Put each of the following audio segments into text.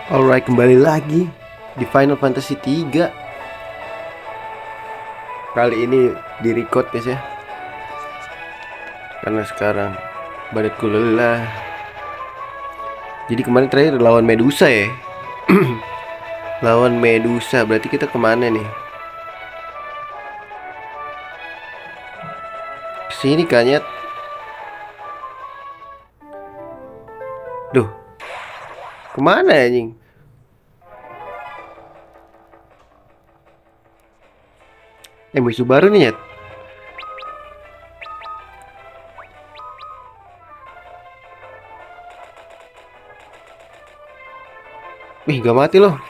Alright, kembali lagi di Final Fantasy 3. Kali ini di record guys ya, karena sekarang badanku lelah. Jadi kemarin terakhir lawan Medusa ya. Lawan Medusa, berarti kita kemana nih? Kesini kayaknya. Duh, kemana ya anjing? Musuh baru nih ya. Wih, gak mati loh.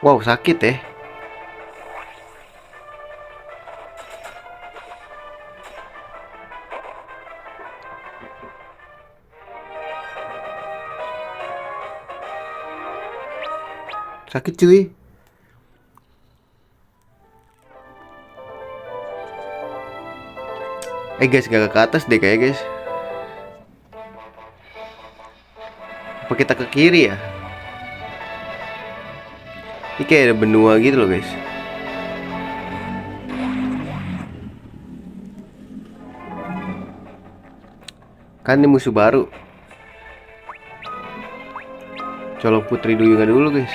Wow, sakit ya. Sakit cuy. Guys, gak ke atas deh kayak guys. Apa kita ke kiri ya? Ini kayak ada benua gitu loh guys. Kan ini musuh baru. Colok Putri Duyungan dulu guys.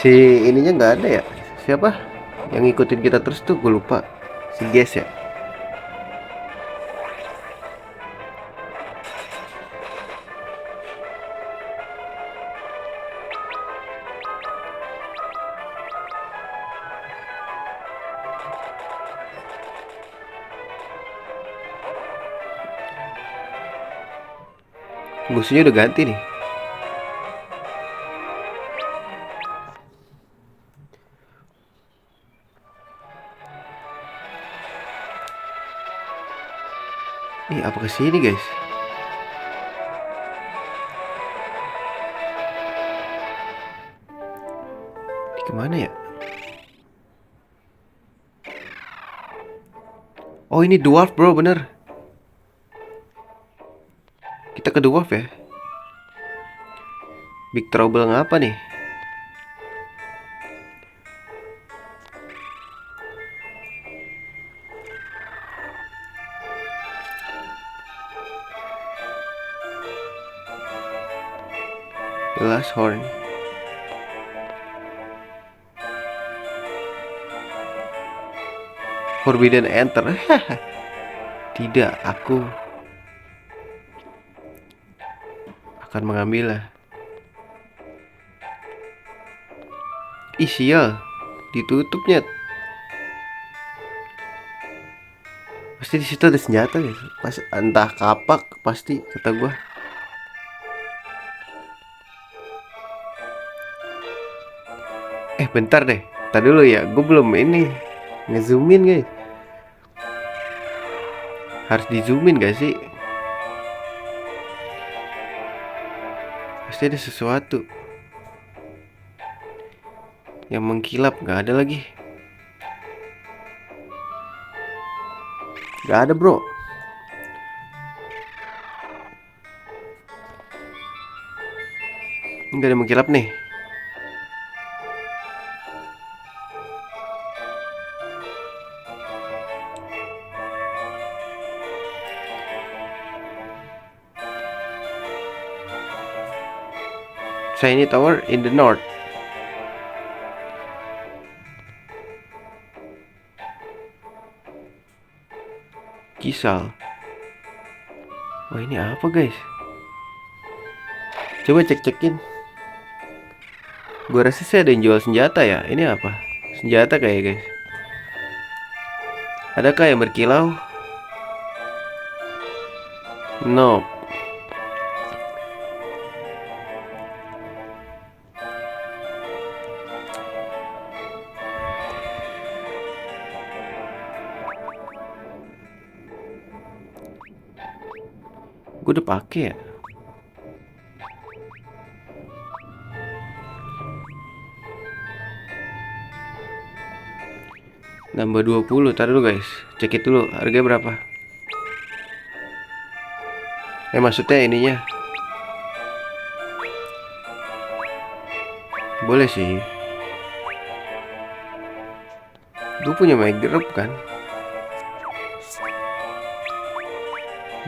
Si ininya nggak ada ya? Siapa yang ngikutin kita terus tuh? Gue lupa. Si Ges ya. Musuhnya udah ganti nih. Apa kesini guys? Ini kemana ya? Oh, ini dwarf bro, bener. Kita ke dwarf ya. Big trouble ngapa nih? The last horn. Forbidden enter. Tidak, aku akan mengambilnya. Sial, ditutupnya. Pasti di situ ada senjata guys. Pas entah kapak pasti kata gua. Bentar deh. Tadi dulu ya, gue belum ini ngezoomin guys. Harus di zoomin gak sih? Pasti ada sesuatu yang mengkilap. Gak ada lagi. Gak ada bro. Gak ada mengkilap nih. Shiny tower in the north. Kisal. Wah, ini apa guys? Coba cek-cekin. Gue rasa sih ada yang jual senjata ya. Ini apa? Senjata kayak guys. Adakah yang berkilau? No. Gue udah pakai ya. Nambah 20. Taruh dulu guys, cekit dulu harganya berapa. Maksudnya ininya. Boleh sih. Gue punya Megrep kan.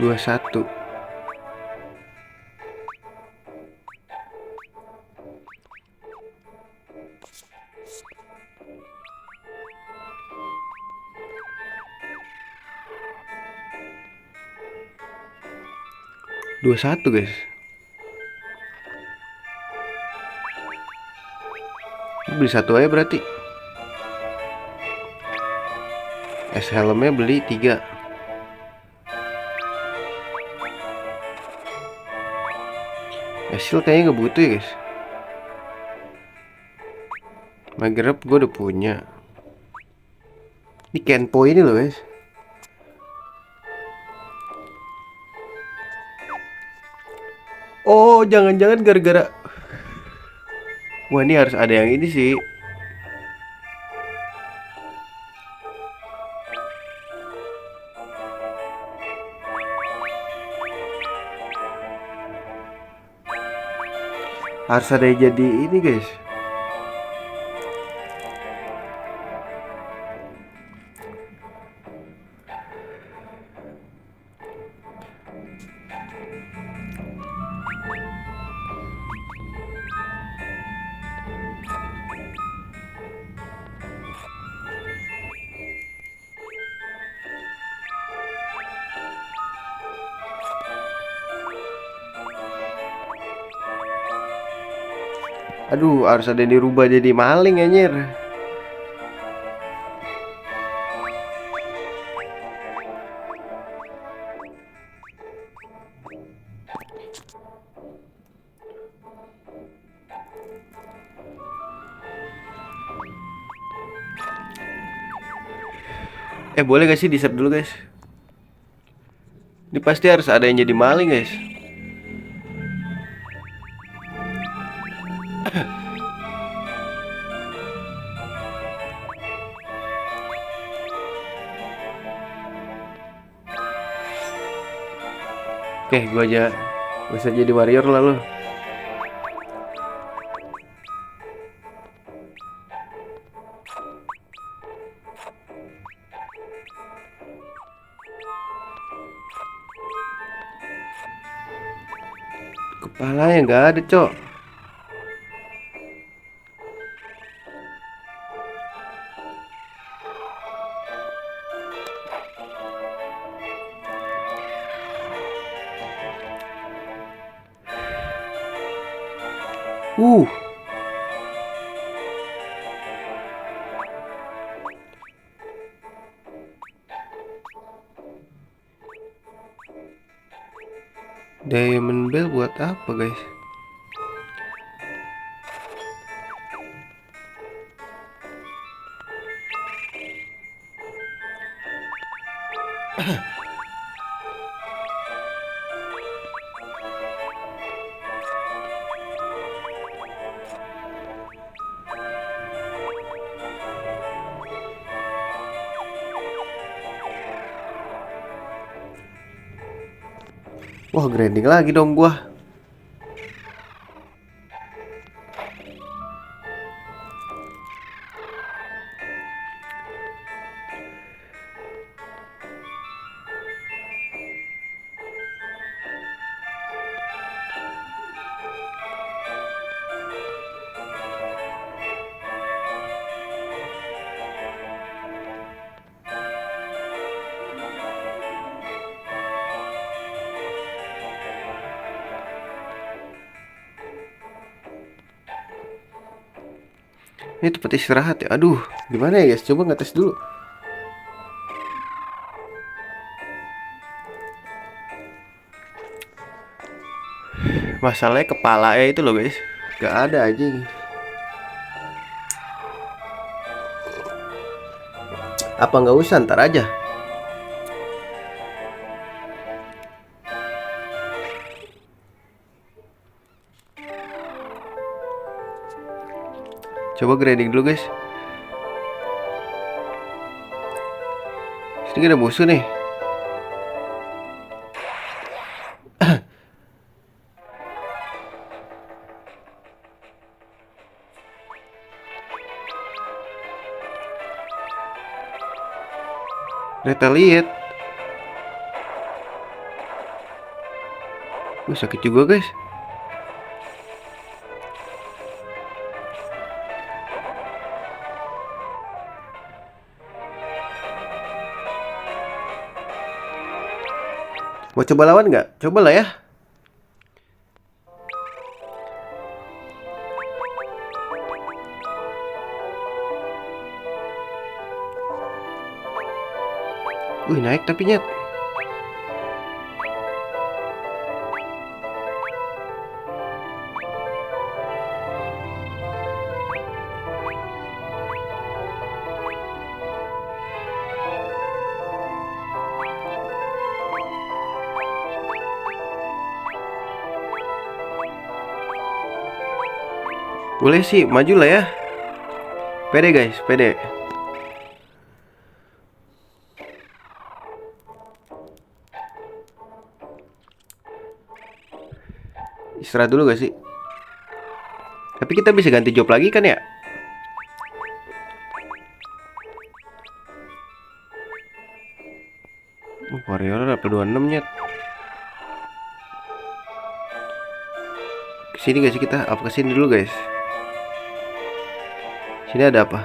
21. Guys. Beli satu aja berarti. Es helmnya beli 3. Shield kayaknya gak butuh ya guys. Magrep gue udah punya. Ini Kenpo ini loh guys. Oh jangan-jangan gara-gara. Wah ini harus ada yang ini sih. Harus ada yang jadi ini guys. Aduh, harus ada yang dirubah jadi maling anjir. Boleh gak sih di-save dulu guys? Ini pasti harus ada yang jadi maling guys. Oke, gue aja bisa jadi warrior lalu. Kepalanya nggak ada, cok. Uh. Diamond Bell buat apa guys? Wah, grinding lagi dong gua. Ini tempat istirahat ya. Aduh, gimana ya guys? Coba ngetes dulu. Masalahnya kepalanya itu loh guys, gak ada aja. Apa nggak usah, ntar aja. Coba grinding dulu guys. Sini ada musuh nih. Retaliate. Sakit juga guys. Mau coba lawan nggak? Coba lah ya. Wih, naik tapi nyet. Boleh sih, maju lah ya. Pede guys, pede. Istirahat dulu gak sih? Tapi kita bisa ganti job lagi kan ya? Warrior level 26 nyet. Kesini gak sih kita? Apa kesini dulu guys? Sini ada apa?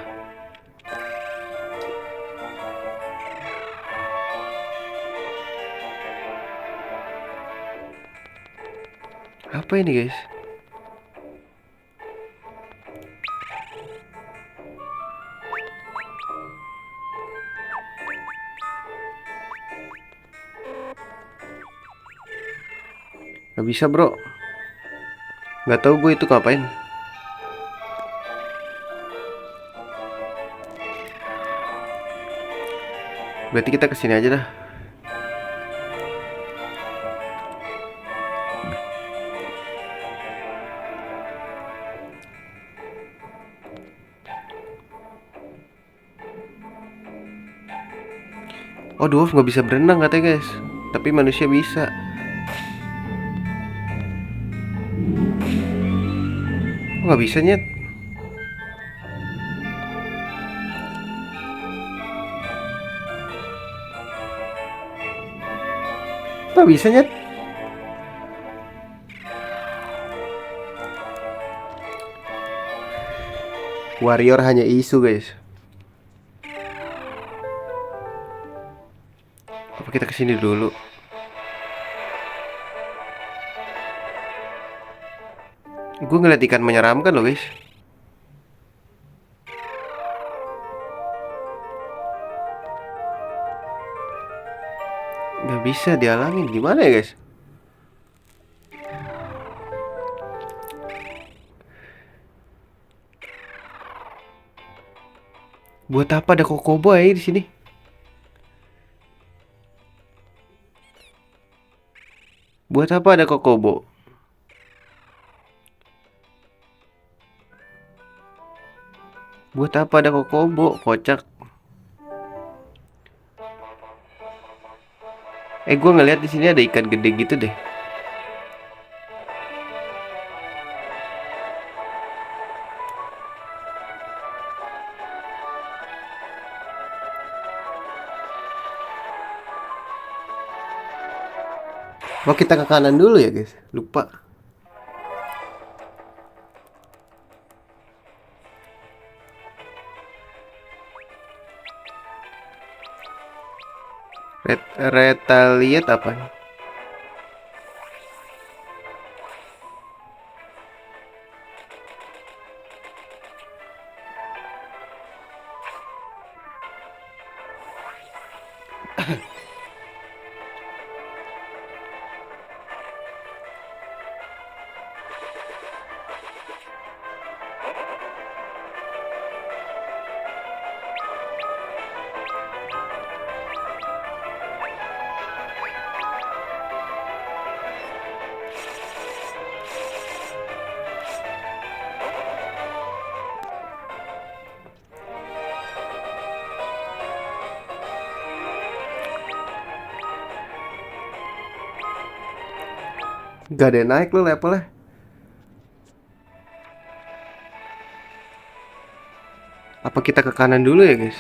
Apa ini guys? Gak bisa bro. Gak tahu gue itu ngapain. Berarti kita kesini aja dah. Oh, dwarf nggak bisa berenang katanya guys. Tapi manusia bisa. Oh, nggak bisa nyet. Nggak bisa nyet. Warrior hanya isu guys. Apa kita kesini dulu? Gue ngeliat ikan menyeramkan loh guys. Gak bisa dialangin, gimana ya guys? Buat apa ada kokobo ya di sini? Buat apa ada kokobo? Buat apa ada kokobo? Kocak. Gue ngeliat di sini ada ikan gede gitu deh. Oh, kita ke kanan dulu ya guys. Lupa. Retaliate apa? Gak ada yang naik lo levelnya. Apa kita ke kanan dulu ya guys?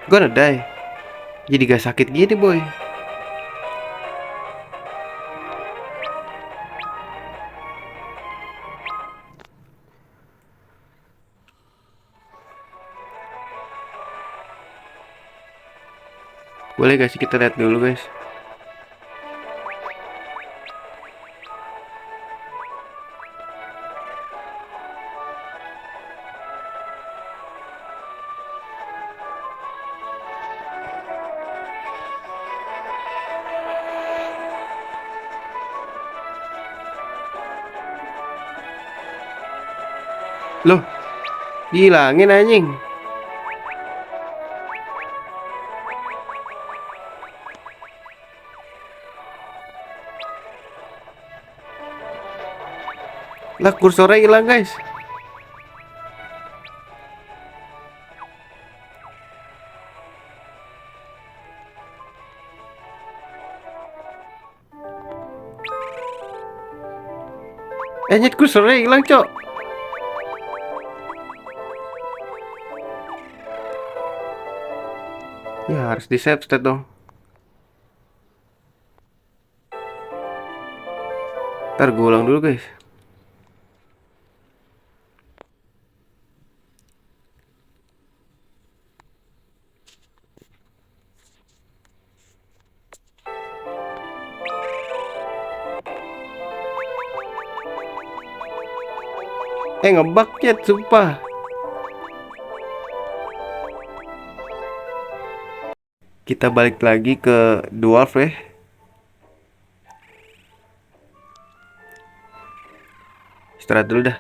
Gonna die. Jadi gak sakit gini boy. Boleh gak sih kita lihat dulu guys? Loh, dihilangin anjing. Lah kursornya hilang guys. Nyet kursornya hilang cok. Ya harus di save state dong. Ntar gue ulang dulu guys. Ngebug ya sumpah. Kita balik lagi ke dwarf ya. Istirahat dulu dah.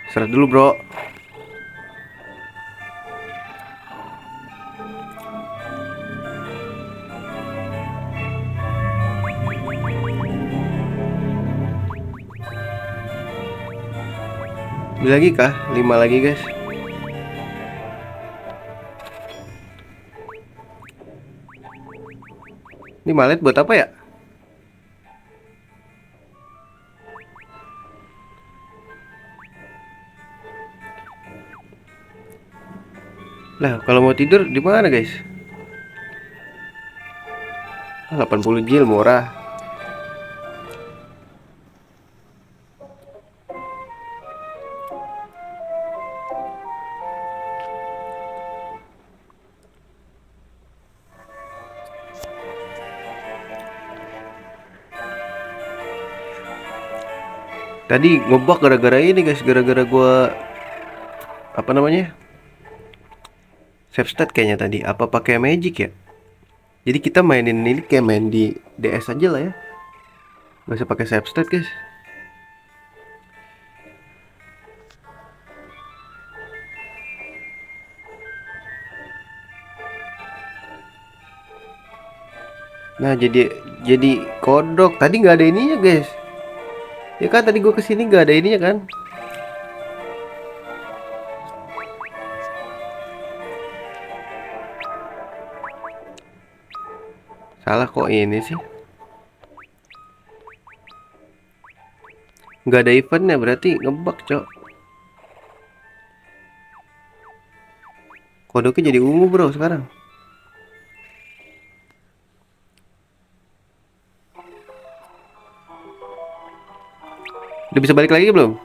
Istirahat dulu bro. Beli lagi kah? 5 lagi guys. Ini malet buat apa ya? Lah kalau mau tidur di mana guys? 80 gil murah. Tadi ngebug gara-gara ini guys, gara-gara gua apa namanya? Save state kayaknya tadi. Apa pakai magic ya? Jadi kita mainin ini kayak main di DS aja lah ya. Gak usah pakai save state guys. Nah jadi kodok. Tadi nggak ada ininya guys. Ya kan tadi gua kesini nggak ada ininya kan? Salah kok ini sih. Nggak ada eventnya berarti ngebug cok. Kodoknya jadi ungu bro sekarang. Udah bisa balik lagi belum?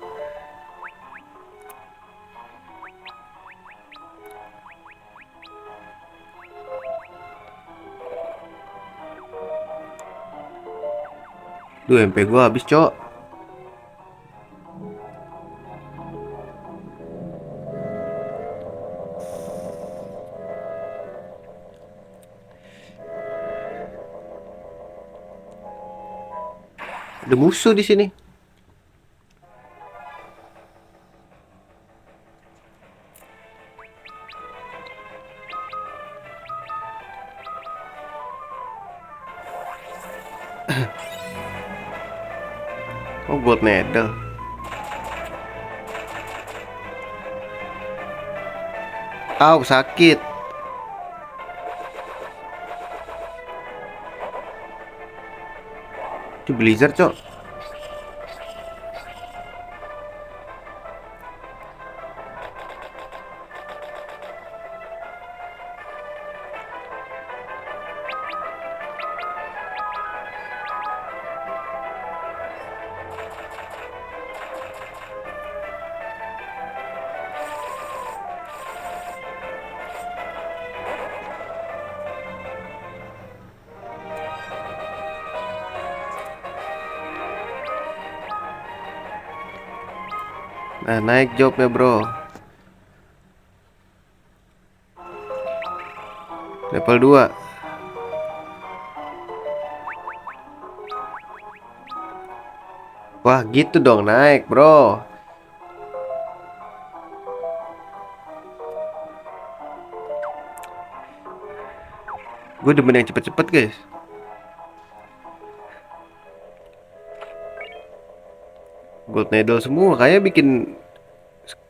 Duh MP gua habis cok. Ada musuh di sini. Oh, gold medal. Au, sakit. Itu Blizzard, cok. Nah, naik jobnya, bro. Level 2. Wah, gitu dong naik, bro. Gue demen yang cepet-cepet, guys. Gold medal semua, kayak bikin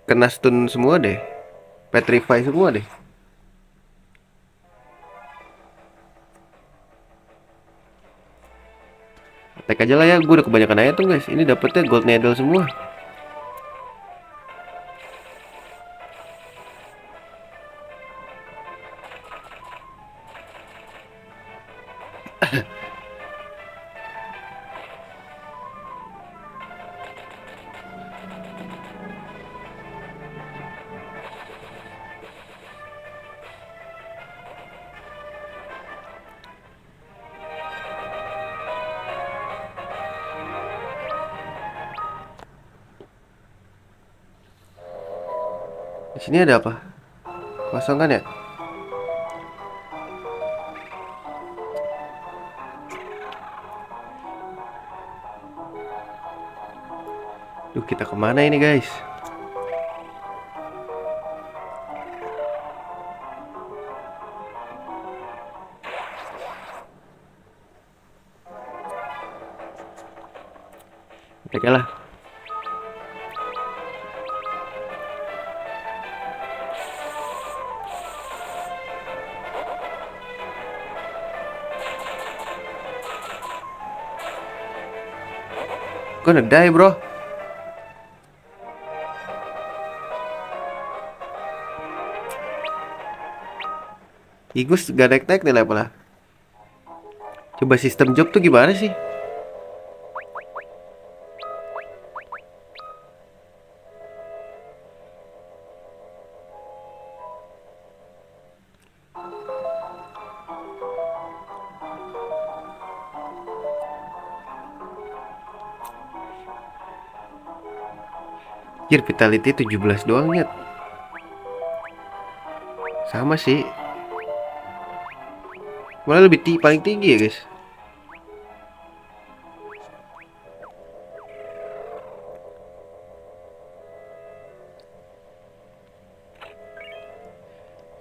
kena stun semua deh. Petrify semua deh. Attack aja lah ya, gue udah kebanyakan item guys. Ini dapetnya gold medal semua. Di sini ada apa? Kosong kan ya? Duh, kita kemana ini guys? Oke lah. Gonna die, bro. Igus gak naik-naik nih level lah. Coba sistem job tuh gimana sih? Gear vitality 17 doang ya. Sama sih. Malah lebih paling tinggi ya guys.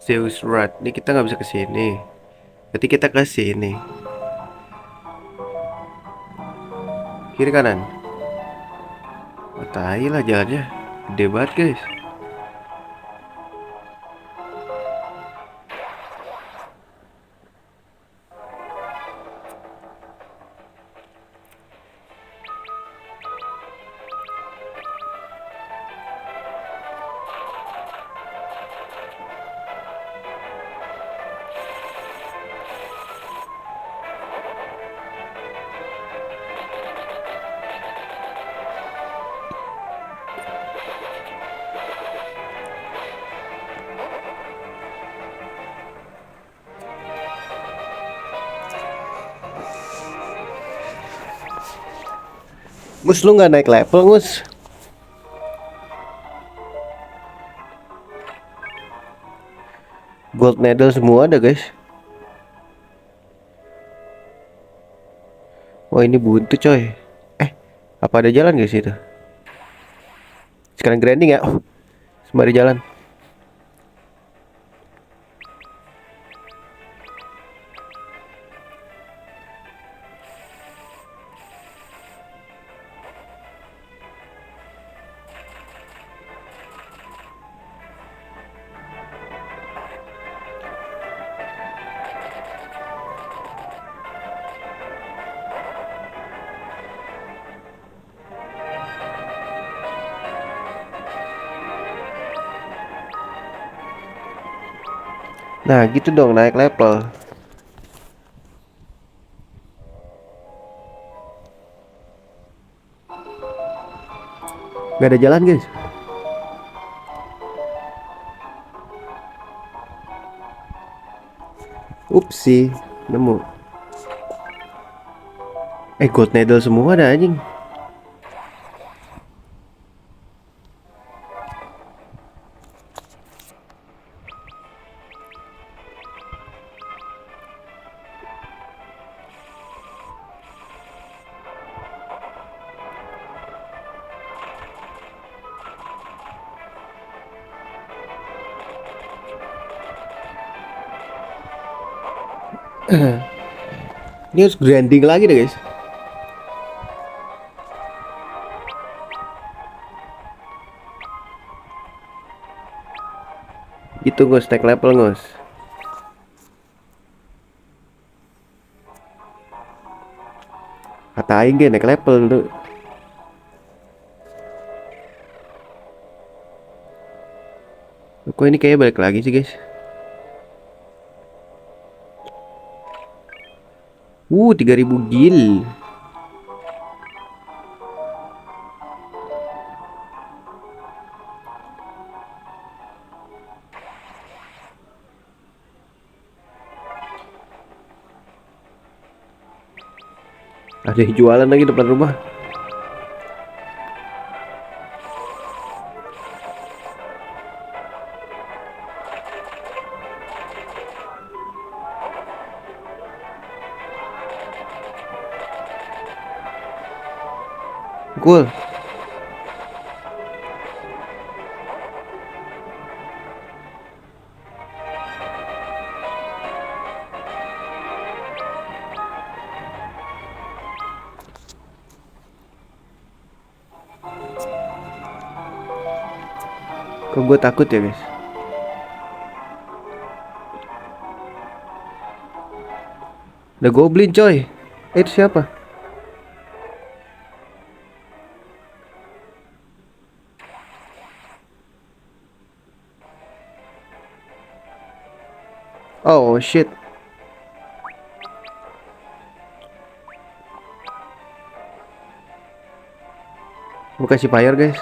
Zeus Rat. Ini kita nggak bisa ke sini. Berarti kita ke sini. Kiri kanan. Oh, tai lah jalannya. Gede banget guys. Mus, lu nggak naik level, Mus? Gold medal semua ada guys. Wah, ini buntu coy. Apa ada jalan guys itu? Sekarang grinding ya. Oh, sembari jalan. Nah gitu dong, naik level. Gak ada jalan guys. Upsi, nemu. Gold needle semua ada anjing. Ini harus grinding lagi deh guys. Itu ngos, naik level ngos. Kata aing ge naik level tuh. Kok ini kayak balik lagi sih guys. 3000 gil. Ada yang jualan lagi depan rumah. Cool. Kok gue takut ya guys. Ada goblin coy. Itu siapa? Oh shit. Gue kasih fire guys.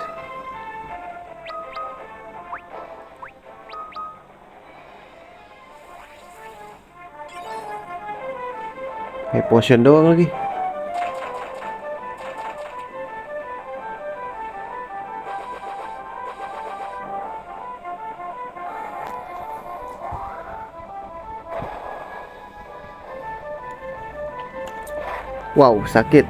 Potion doang lagi. Wow, sakit.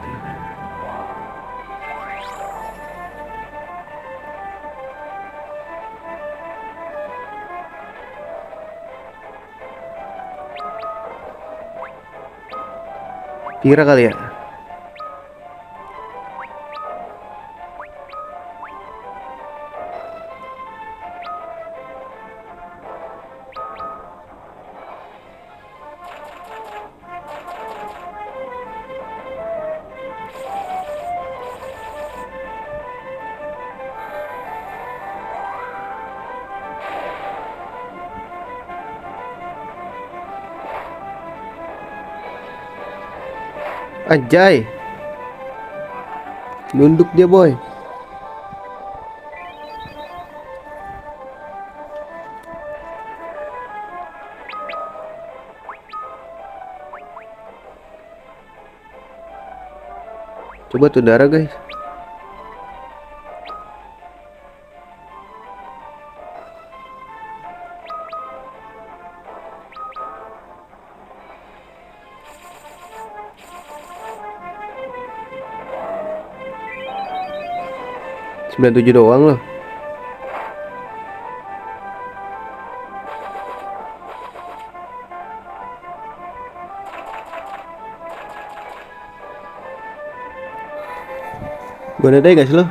Kira kali ya. Anjay. Nunduk dia boy. Coba tuh darah guys. 97 doang loh. Gue ada deh guys lo.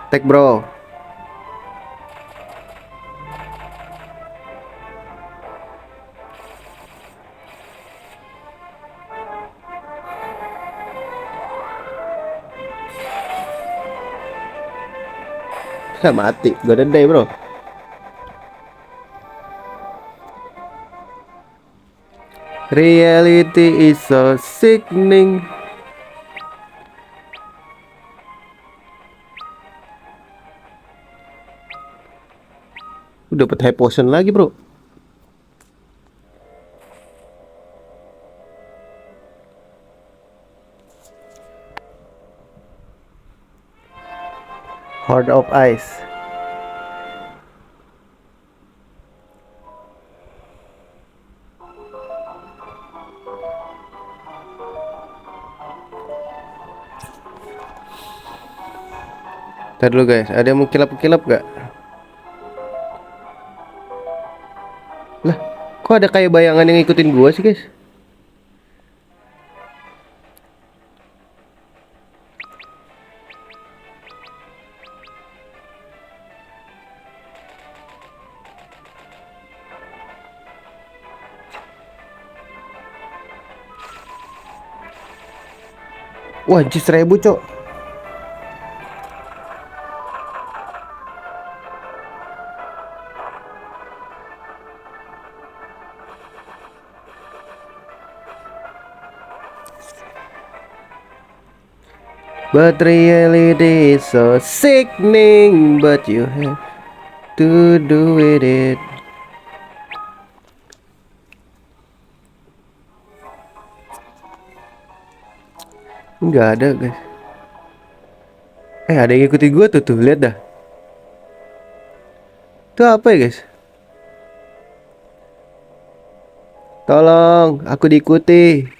Tag bro. Bisa mati. Gue ada deh bro. Reality is so sickening. Udah dapat high potion lagi bro. Heart of Ice. Ntar dulu guys, ada yang mau kilap-kilap gak? Lah, kok ada kayak bayangan yang ngikutin gua sih guys? Wah, 1000 cok. But reality is so sickening, but you have to do with it. Nggak ada guys. Ada yang ngikutin gua tuh, lihat dah. Itu apa ya guys? Tolong, aku diikuti.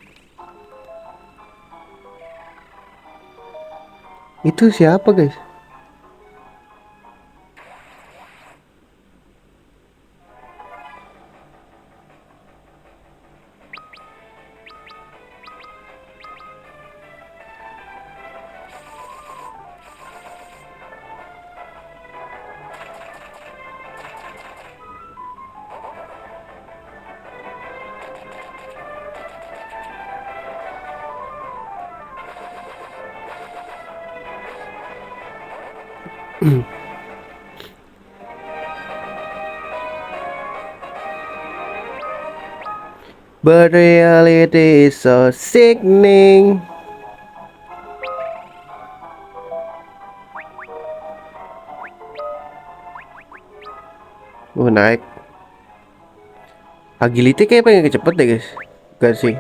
Itu siapa guys? But reality is so sickening. Naik. Agility kayak pengen cepet deh guys. Gak sih.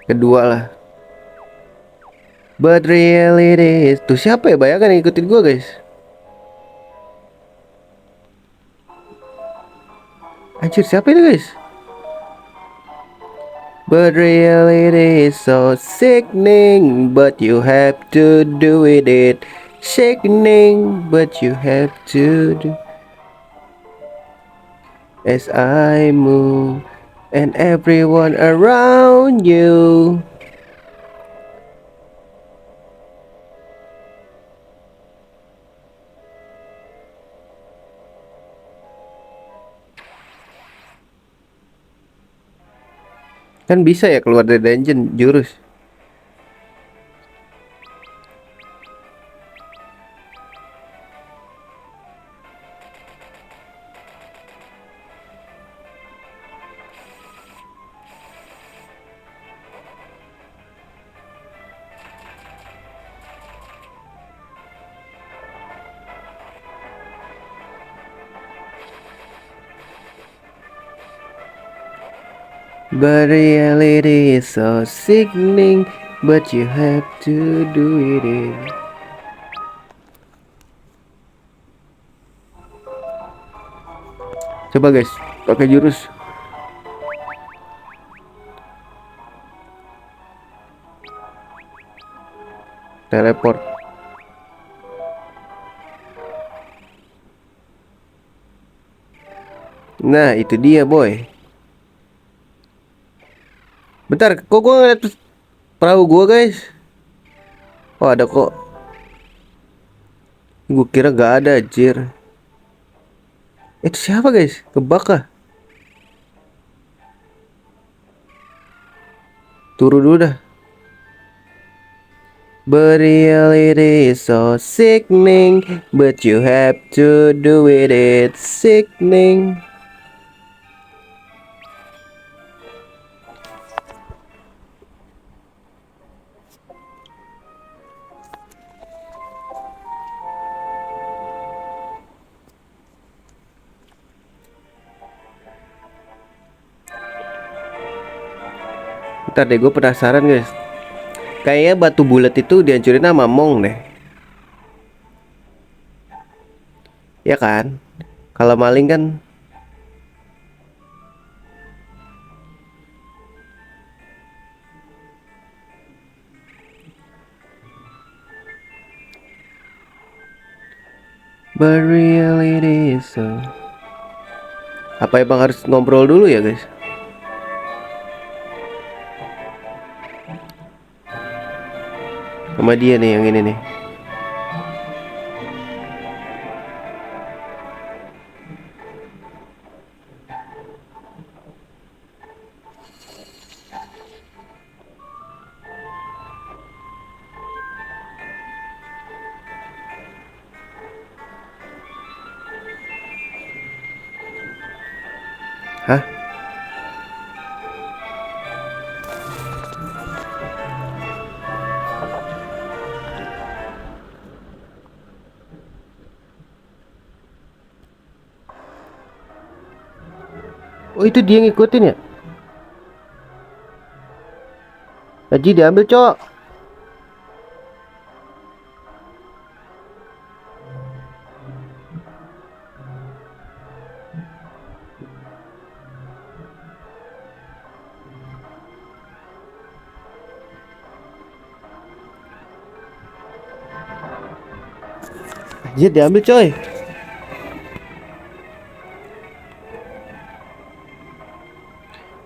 Kedua lah. But reality is... Tuh siapa ya, bayangkan yang ikutin gua guys. Anjir, siapa ini guys? But reality is so sickening, but you have to do with it. Sickening, but you have to do. As I move and everyone around you. Kan bisa ya keluar dari dungeon jurus. But reality is so sickening, but you have to do it. Coba guys, pakai jurus teleport. Nah, itu dia, boy. Bentar, kok gua ngeliat perahu gua, guys? Oh, ada kok. Gua kira gak ada, anjir. Itu siapa, guys? Kebak kah? Turun dulu dah. But reality is so sickening, but you have to do it. It's sickening. Ntar deh, gue penasaran guys. Kayaknya batu bulat itu dihancurin sama Mong deh. Ya kan? Kalau maling kan. But reality is so. Apa emang harus ngobrol dulu ya guys? Sama dia nih yang ini nih. Hah? Oh, itu dia ngikutin ya? Haji diambil, cok. Haji diambil, coy.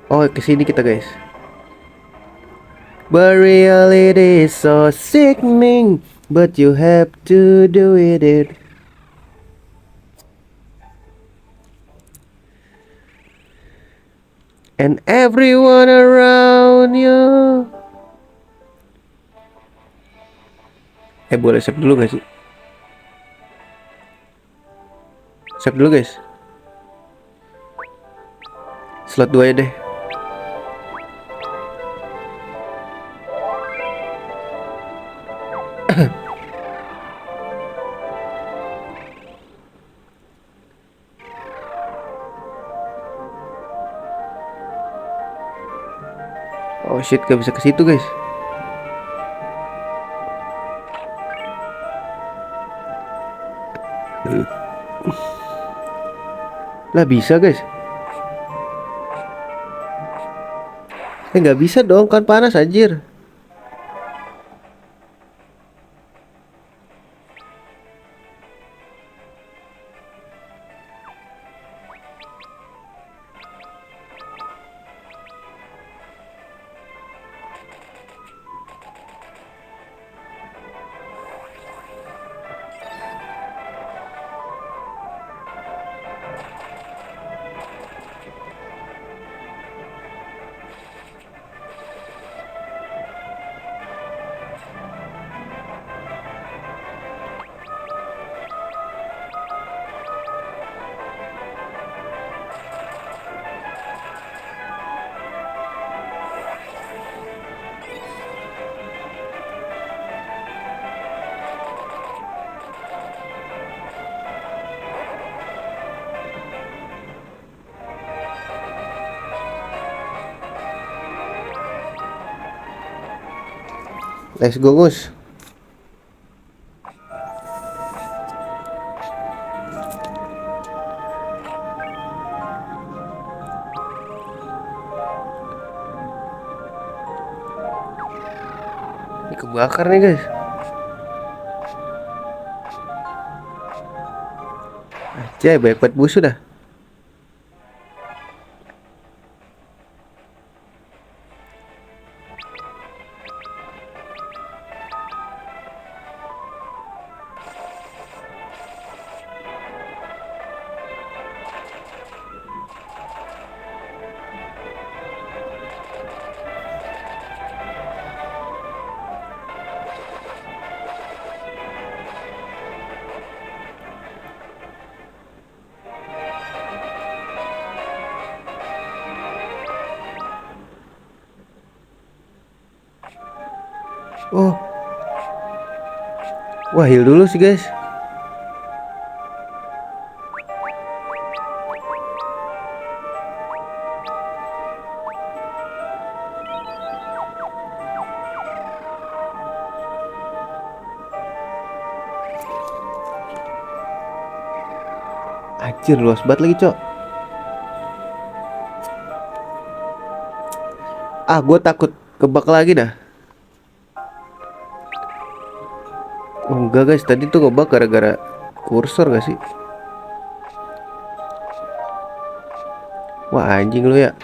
Oh, kesini kita guys. But reality is so sickening, but you have to do it. And everyone around you. Boleh save dulu gak sih? Save dulu guys. Slot 2 ya deh. Oh shit, gak bisa ke situ guys. Lah bisa guys. Nggak bisa dong, kan panas anjir. Let's go, Gus. Ini kebakar nih, guys. Anjay, banyak banget musuh dah. Oh, wah, heal dulu sih, guys. Anjir, luas banget lagi, Cok. Ah, gue takut kebak lagi dah. Oh, enggak, guys, tadi tuh kebak gara-gara kursor gak sih? Wah, anjing lu ya.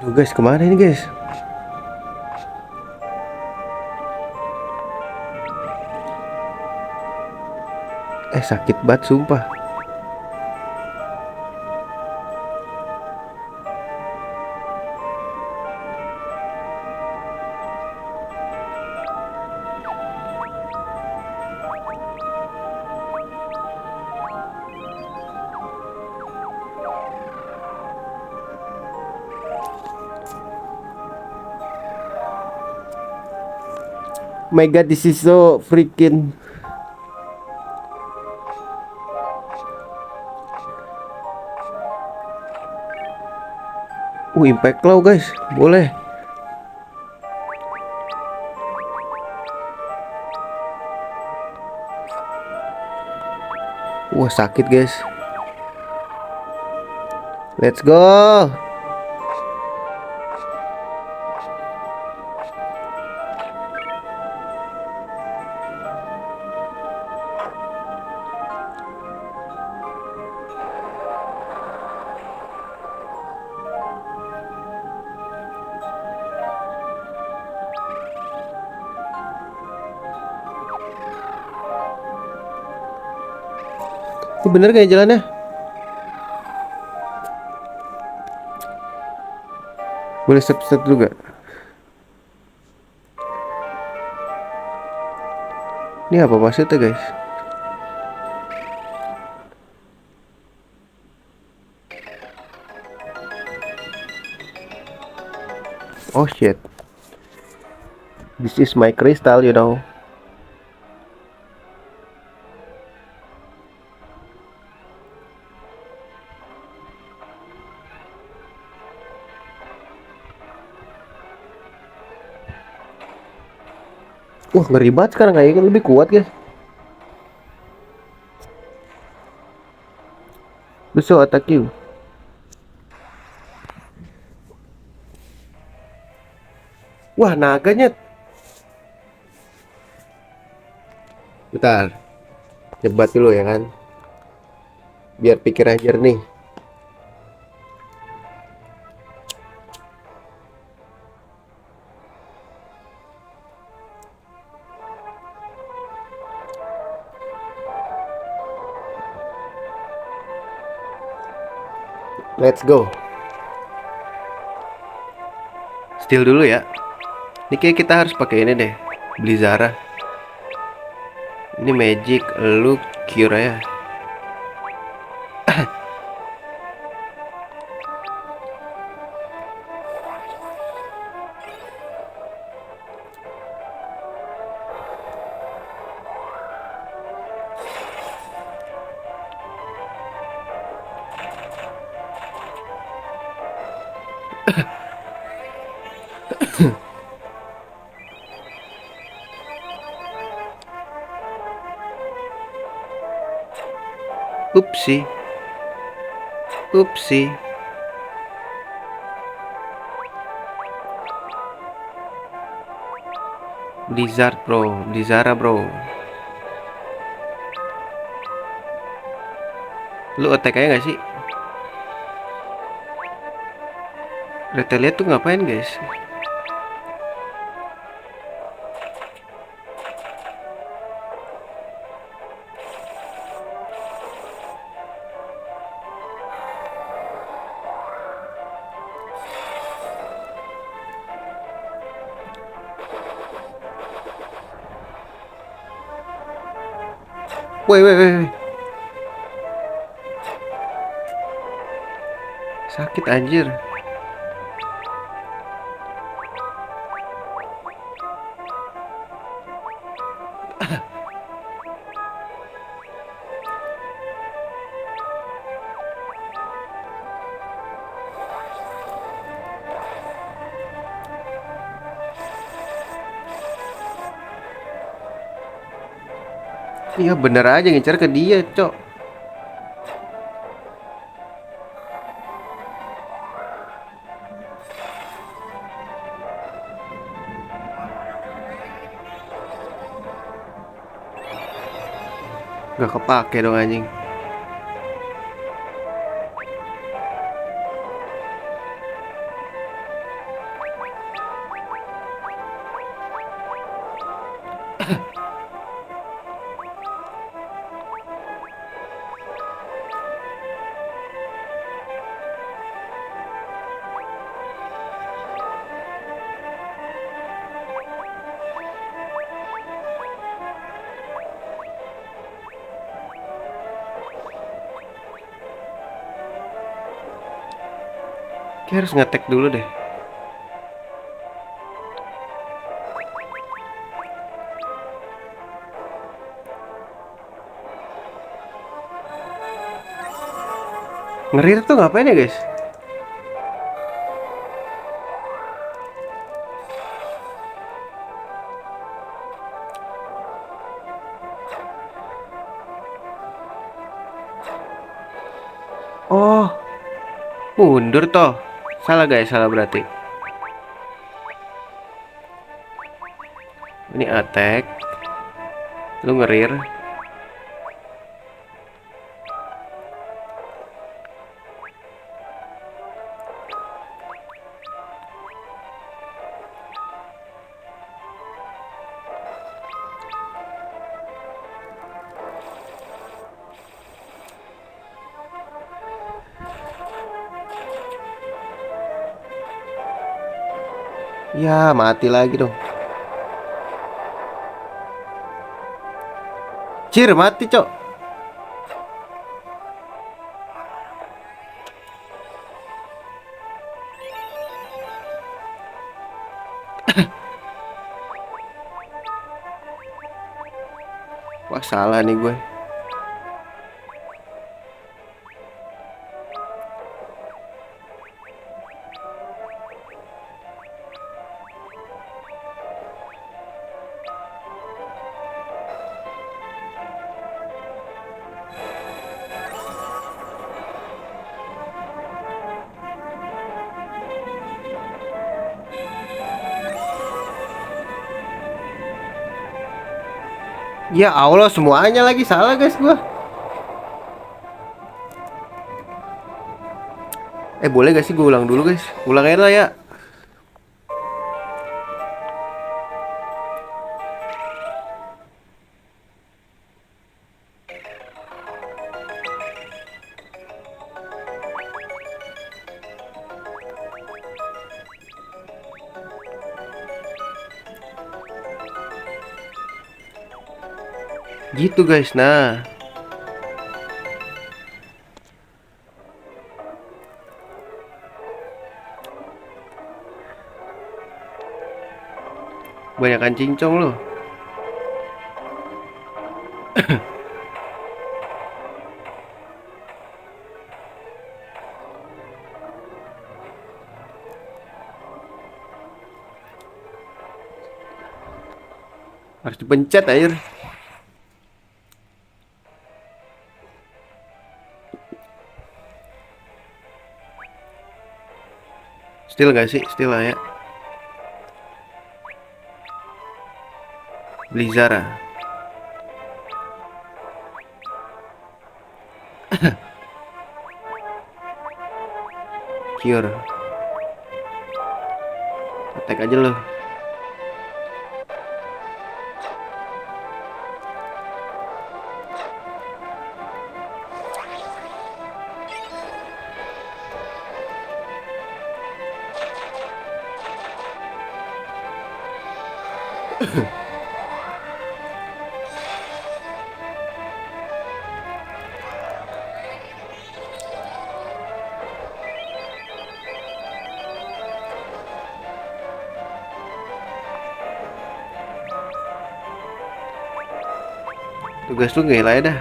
Aduh, guys, kemana ini, guys? Sakit banget, sumpah. My God, this is so freaking. Impact Claw, guys. Boleh. Wah, sakit, guys. Let's go. Ini bener kayak jalannya? Boleh step-step dulu gak? Ini apa maksudnya, guys? Oh shit. This is my crystal, you know. Wah, ngeri banget sekarang, kayaknya lebih kuat, guys. Besok attack you. Wah, naganya. Bentar. Nyebat dulu ya kan. Biar pikiran jernih. Let's go. Steal dulu ya. Ini kayak kita harus pakai ini deh. Beli Zara. Ini magic, lu cure ya. Upsi. Upsi. Blizzard bro, Blizzara bro. Lu attack aja gak sih? Retaliate tuh ngapain guys? Woi woi woi. Sakit anjir. Iya bener aja ngincar ke dia, cok. Gak kepake dong anjing. Kayak harus ngetek dulu deh. Ngerir tuh ngapain ya guys? Oh, mundur toh. Salah guys, salah berarti. Ini attack. Lu ngerir. Ya, mati lagi dong. Cir, mati, cok. Wah, salah nih gue. Ya Allah, semuanya lagi salah guys gua. Boleh gak sih gue ulang dulu guys? Ulang aja lah ya. Gitu guys. Nah, banyakan cincong loh. Harus dipencet air. Still gak sih? Still lah ya. Blizzard. Cure. Attack aja loh. Tugas tuh ngelak ya dah.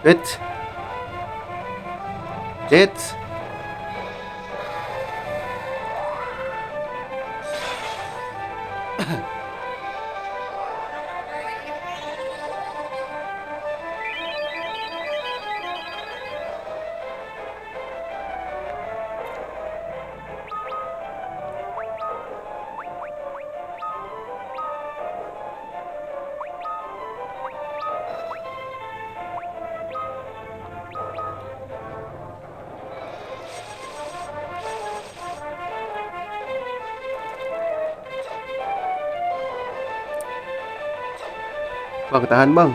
Wait. Wait. Bang, tahan bang.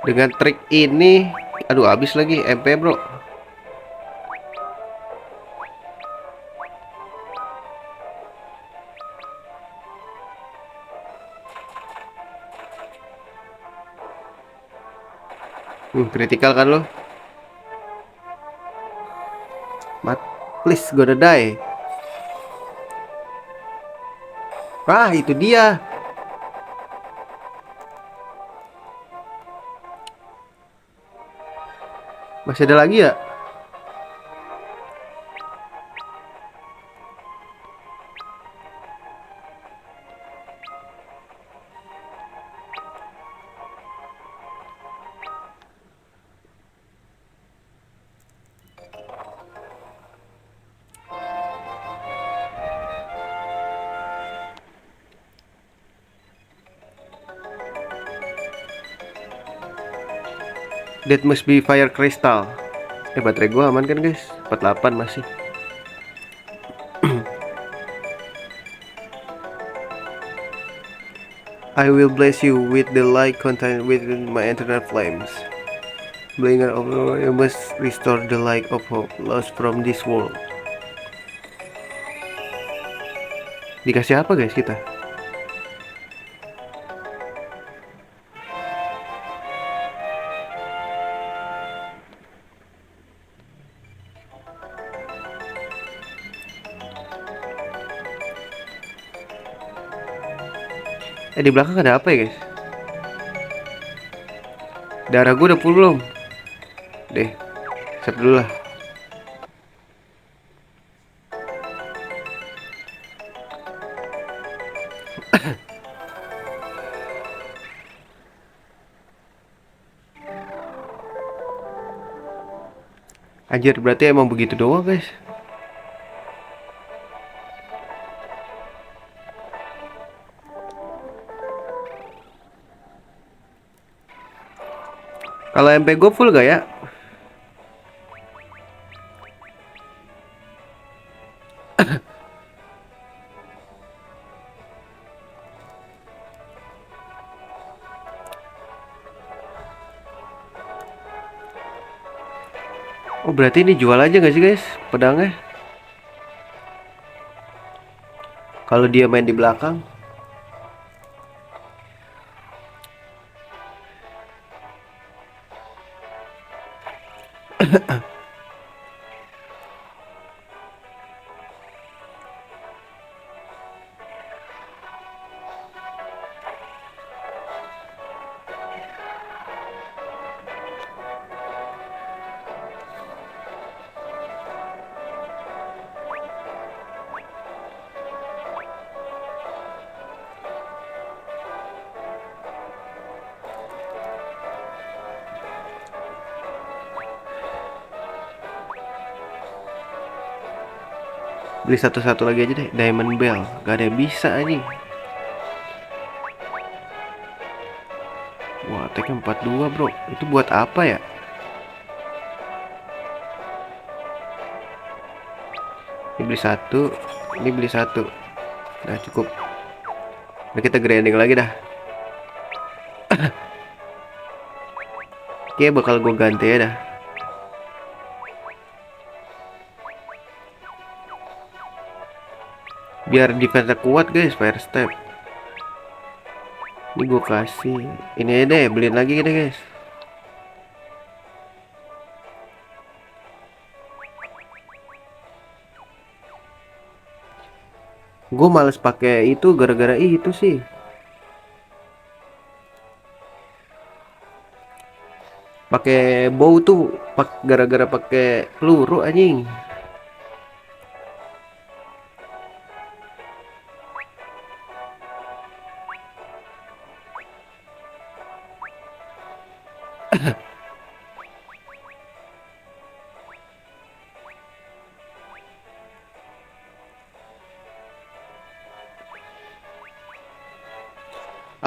Dengan trik ini, aduh habis lagi MP bro. Critical kan lo? Mat, please gonna die. Ah, itu dia. Masih ada lagi ya? That must be fire crystal. Baterai gua aman kan guys? 48 masih. I will bless you with the light contained within my eternal flames. Bringer of Lord, you must restore the light of hope lost from this world. Dikasih apa guys kita? Di belakang ada apa ya guys? Darah gue udah full belum? Deh, save dulu lah. Anjir, berarti emang begitu doang guys. Kalau MP gue full gak ya? Oh berarti ini jual aja gak sih guys pedangnya? Kalau dia main di belakang. Beli satu-satu lagi aja deh. Diamond Bell. Gak ada yang bisa aja. Wah, attack 42 bro. Itu buat apa ya? Ini beli satu. Ini beli satu. Nah cukup. Nah kita grinding lagi dah. Oke bakal gue ganti ya dah. Biar defense kuat guys. Fire step. Ini gue kasih. Ini aja deh. Beliin lagi deh guys. Gue males pakai itu gara-gara itu sih. Pakai bow tuh gara-gara pakai peluru anjing.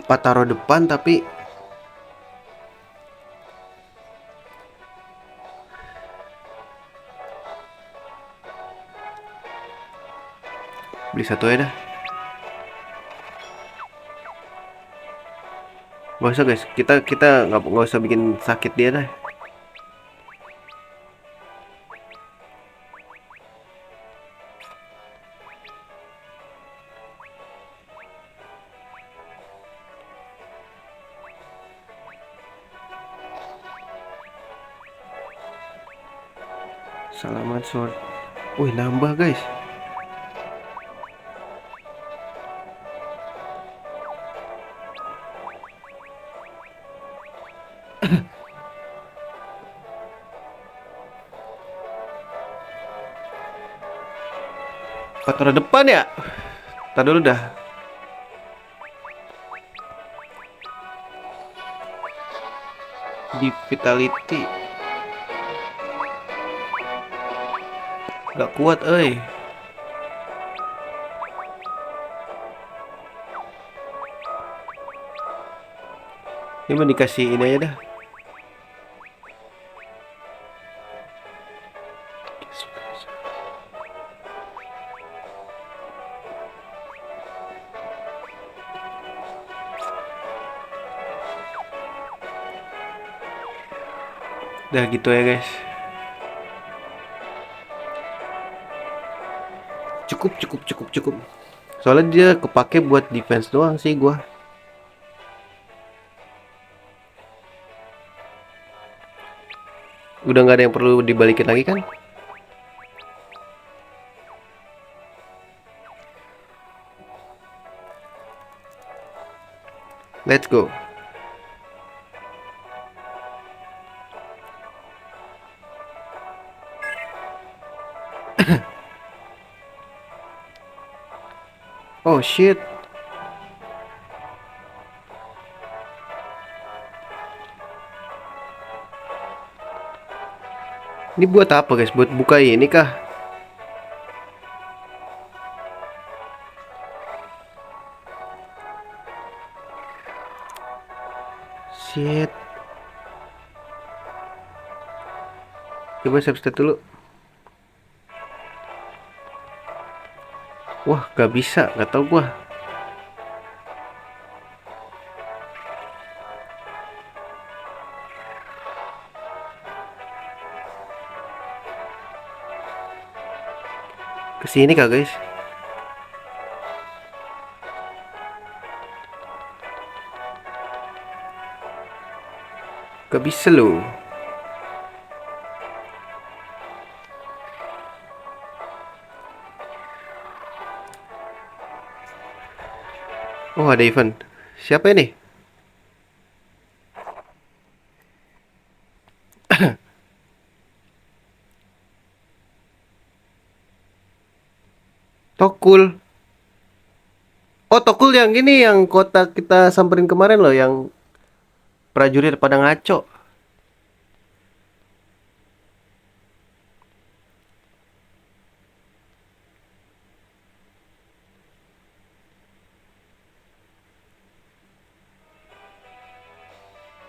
Apa taruh depan tapi beli satu aja dah. Gak usah guys, kita nggak usah bikin sakit dia dah. Salaman sword. Wih nambah guys. Faktor depan ya. Tadi dulu dah. Di vitality. Gak kuat euy. Ini mau dikasih ini aja dah. Udah gitu ya guys. Cukup. Soalnya dia kepake buat defense doang sih gua. Udah nggak ada yang perlu dibalikin lagi kan? Let's go. Oh shit. Ini buat apa guys? Buat buka ini kah? Shit. Coba save state dulu. Wah, gak bisa, gak tau gua. Kesini kah guys? Gak bisa loh. Oh, ada event. Siapa ini? Tokul. Oh, Tokul yang ini yang kota kita samperin kemarin loh, yang prajurit pada ngaco.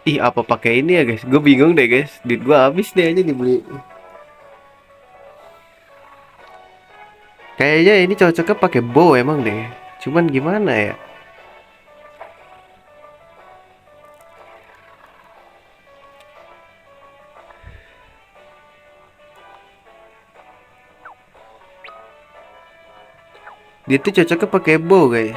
Ih, apa pakai ini ya guys? Gue bingung deh guys. Duit gue habis deh aja dibeli. Kayaknya ini cocoknya pakai bow emang deh. Cuman gimana ya? Dia tuh cocoknya pakai bow guys.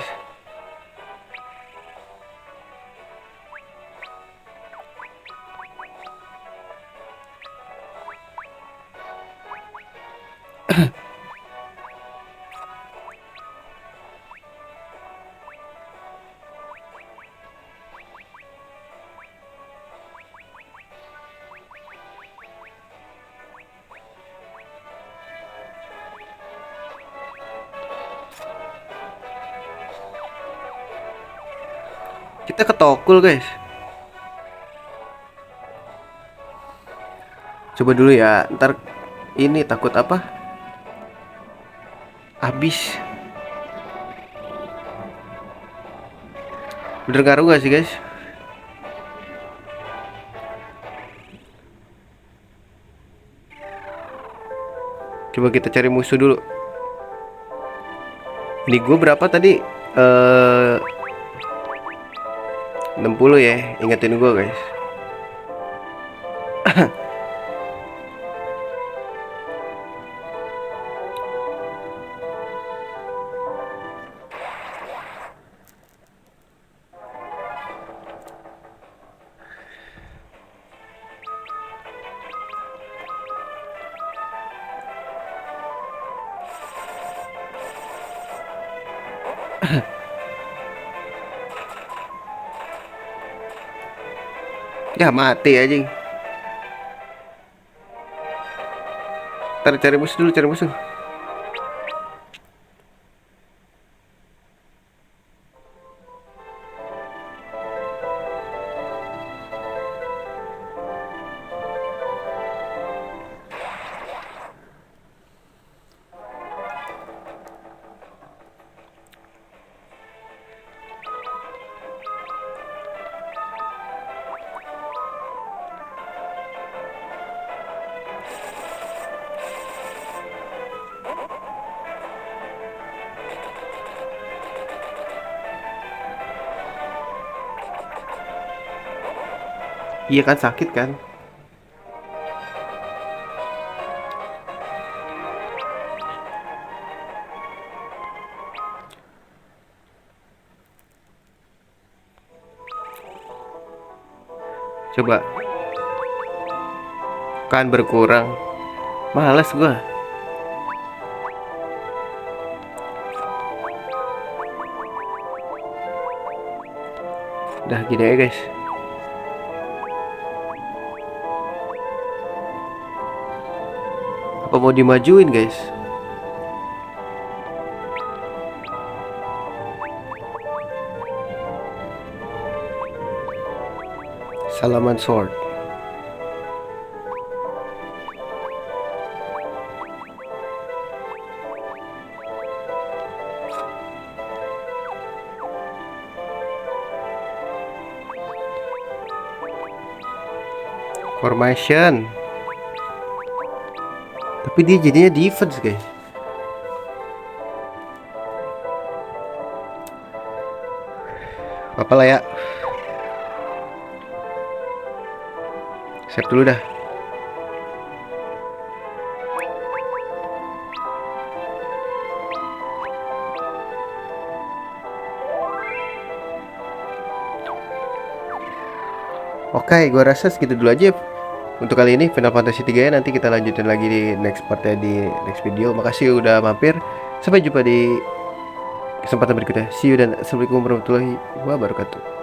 Kita ke Tokul guys. Coba dulu ya. Ntar ini takut apa? Habis. Bener ngaruh gak sih guys? Coba kita cari musuh dulu. Ini gue berapa tadi? 60 ya. Ingetin gue guys. Ya mati aja. Ntar cari musuh dulu, cari musuh. Iya kan sakit kan? Coba kan berkurang. Males gua. Udah gini ya guys. Apa mau dimajuin guys? Salaman Sword. Formation. Tapi dia jadinya defense guys. Apalah ya. Save dulu dah. Oke, gua rasa segitu dulu aja untuk kali ini Final Fantasy 3 ya. Nanti kita lanjutin lagi di next partnya di next video. Makasih udah mampir. Sampai jumpa di kesempatan berikutnya. See you dan assalamualaikum warahmatullahi wabarakatuh.